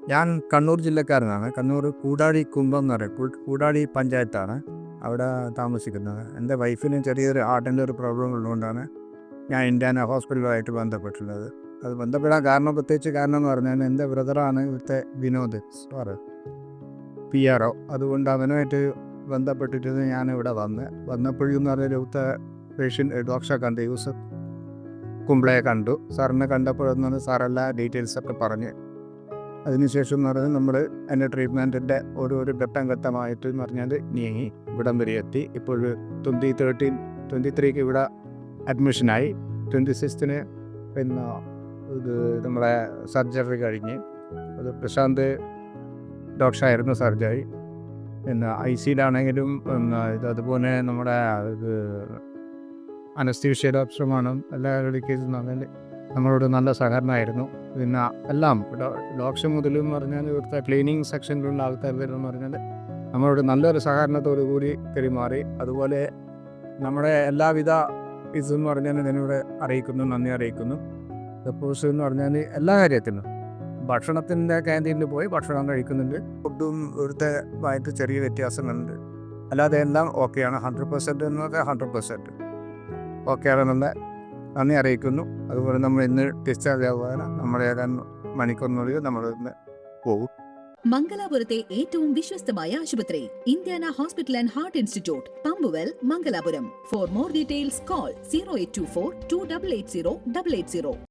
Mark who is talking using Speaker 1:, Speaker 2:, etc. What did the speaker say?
Speaker 1: ഞാൻ കണ്ണൂർ ജില്ലക്കാരനാണ്. കണ്ണൂർ കൂടാടി കുമ്പം എന്ന് പറയും. കൂടാടി പഞ്ചായത്താണ് അവിടെ താമസിക്കുന്നത്. എൻ്റെ വൈഫിന് ചെറിയൊരു ഹാർട്ടിൻ്റെ ഒരു പ്രോബ്ലം ഉള്ളതുകൊണ്ടാണ് ഞാൻ ഇന്ത്യാന ഹോസ്പിറ്റലുമായിട്ട് ബന്ധപ്പെട്ടുള്ളത്. അത് ബന്ധപ്പെടാൻ കാരണം പ്രത്യേകിച്ച് കാരണം എന്ന് പറഞ്ഞാൽ എൻ്റെ ബ്രദറാണ് ഇവിടുത്തെ വിനോദ് സാറ് PRO. അതുകൊണ്ട് അവനുമായിട്ട് ബന്ധപ്പെട്ടിട്ട് ഞാനിവിടെ വന്നപ്പോഴെന്ന് പറഞ്ഞാൽ ഇവിടുത്തെ പേഷ്യൻ്റ് ഡോക്ടറെ കണ്ട് യൂസഫ് കുംബ്ലയെ കണ്ടു. സാറിനെ കണ്ടപ്പോഴെന്നാണ് സാറെല്ലാ ഡീറ്റെയിൽസൊക്കെ പറഞ്ഞ് അതിനുശേഷം എന്ന് പറഞ്ഞാൽ നമ്മൾ എൻ്റെ ട്രീറ്റ്മെൻറ്റിൻ്റെ ഓരോരോ ഘട്ടമായിട്ട് എന്ന് പറഞ്ഞാൽ നീങ്ങി ഇവിടം വരെ എത്തി. ഇപ്പോൾ 23 ഇവിടെ അഡ്മിഷനായി. 26 പിന്നെ ഇത് നമ്മളെ സർജറി കഴിഞ്ഞ് അത് പ്രശാന്ത് ഡോക്ടറായിരുന്നു സർജറി. പിന്നെ ICയിലാണെങ്കിലും പിന്നെ അതുപോലെ നമ്മുടെ ഇത് അനസ്തീഷ്യ ഡോക്ടറുമാണ് എല്ലാ കേസും പറഞ്ഞാൽ നമ്മളോട് നല്ല സഹകരണമായിരുന്നു. പിന്നെ എല്ലാം ഡോക്ടർ മുതലെന്ന് പറഞ്ഞാൽ ഇവിടുത്തെ ക്ലീനിങ് സെക്ഷനിലുള്ള ആൾക്കാരെന്ന് പറഞ്ഞാൽ നമ്മളോട് നല്ലൊരു സഹകരണത്തോടു കൂടി പെരുമാറി. അതുപോലെ നമ്മുടെ എല്ലാവിധ ഇതെന്ന് പറഞ്ഞാൽ ഇതിനൂടെ നന്ദി അറിയിക്കുന്നു. സപ്പോസ് എന്ന് പറഞ്ഞാൽ എല്ലാ കാര്യത്തിനും ഭക്ഷണത്തിൻ്റെ ക്യാൻറ്റീനിൽ പോയി ഭക്ഷണം കഴിക്കുന്നുണ്ട്. ഫുഡും ഇവിടുത്തെ ആയിട്ട് ചെറിയ വ്യത്യാസങ്ങളുണ്ട്. അല്ലാതെ എല്ലാം ഓക്കെയാണ്. 100% എന്ന് പറഞ്ഞാൽ 100% ഓക്കെയാണെന്നുള്ള നന്ദി അറിയിക്കുന്നു. അതുപോലെ നമ്മൾ ഇന്ന് ഡിസ്ചാർജ് ആവുകയാണ്. നമ്മൾ ഏതാനും മണിക്കൂറിനുള്ളിൽ നമ്മൾ ഇന്ന് പോകും.
Speaker 2: മംഗലാപുരത്തെ ഏറ്റവും വിശ്വസ്തമായ ആശുപത്രി Indiana hospital and heart institute, Pumpwell, Mangalapuram. For more details call 0824 2880 880.